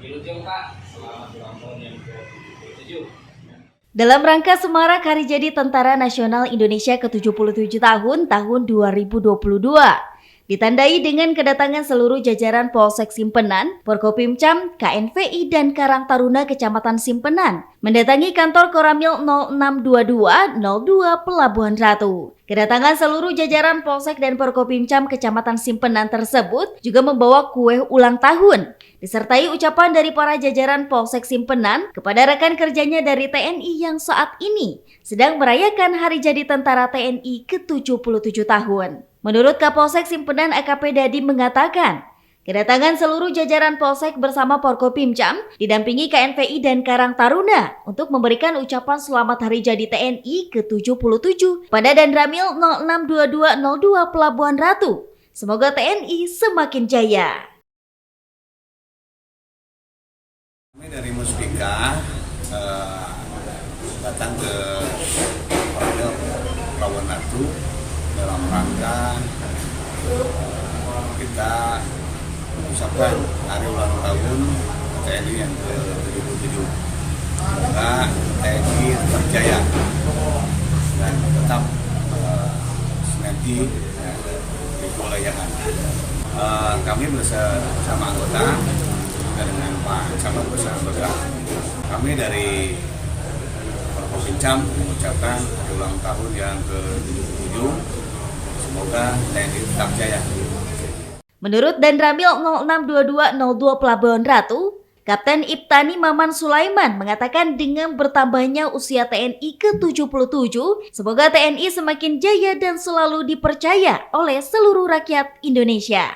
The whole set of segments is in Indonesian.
Wilujeng Pak, selamat ulang tahun yang ke-77. Dalam rangka semarak Hari Jadi Tentara Nasional Indonesia ke-77 tahun 2022, ditandai dengan kedatangan seluruh jajaran Polsek Simpenan, Forkopimcam, KNVI, dan Karang Taruna Kecamatan Simpenan mendatangi kantor Koramil 062202 Pelabuhan Ratu. Kedatangan seluruh jajaran Polsek dan Forkopimcam Kecamatan Simpenan tersebut juga membawa kue ulang tahun, disertai ucapan dari para jajaran Polsek Simpenan kepada rekan kerjanya dari TNI yang saat ini sedang merayakan Hari Jadi Tentara TNI ke-77 tahun. Menurut Kapolsek Simpenan AKP Dadi mengatakan, kedatangan seluruh jajaran Polsek bersama Forkopimcam didampingi KNVI dan Karang Taruna untuk memberikan ucapan selamat Hari Jadi TNI ke-77 pada Dandramil 062202 Pelabuhan Ratu. Semoga TNI semakin jaya. Kami dari Muspika datang ke Koramil Pelabuhan Ratu dalam rangka kita mengucapkan hari ulang tahun TNI yang ke-77. Semoga TNI tetap jaya dan tetap sinergi di kewilayahan. Kami bersama anggota dengan Pak Camat bersama bergerak. Kami dari Forkopimcam mengucapkan hari ulang tahun yang ke-77. Semoga TNI tetap jaya. Menurut Dandramil 062202 Pelabuhan Ratu, Kapten Ibtani Maman Sulaiman mengatakan dengan bertambahnya usia TNI ke-77, semoga TNI semakin jaya dan selalu dipercaya oleh seluruh rakyat Indonesia.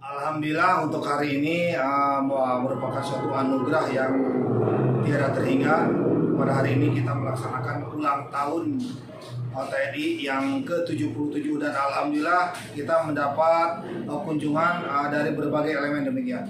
Alhamdulillah untuk hari ini merupakan suatu anugerah yang tiada terhingga. Pada hari ini kita melaksanakan ulang tahun TNI yang ke-77 dan alhamdulillah kita mendapat kunjungan dari berbagai elemen demikian.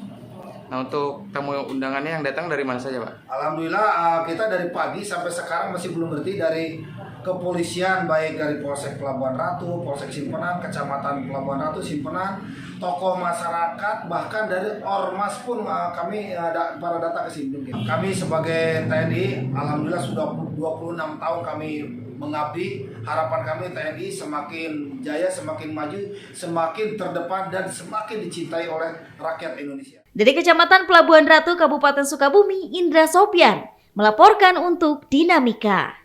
Nah, untuk tamu undangannya yang datang dari mana saja, Pak? Alhamdulillah kita dari pagi sampai sekarang masih belum berhenti dari kepolisian, baik dari Polsek Pelabuhan Ratu, Polsek Simpenan, Kecamatan Pelabuhan Ratu, Simpenan, tokoh masyarakat, bahkan dari Ormas pun kami para datang ke sini. Kami sebagai TNI, alhamdulillah sudah 26 tahun kami mengabdi. Harapan kami TNI semakin jaya, semakin maju, semakin terdepan, dan semakin dicintai oleh rakyat Indonesia. Dari Kecamatan Pelabuhan Ratu, Kabupaten Sukabumi, Indra Sopyan melaporkan untuk Dinamika.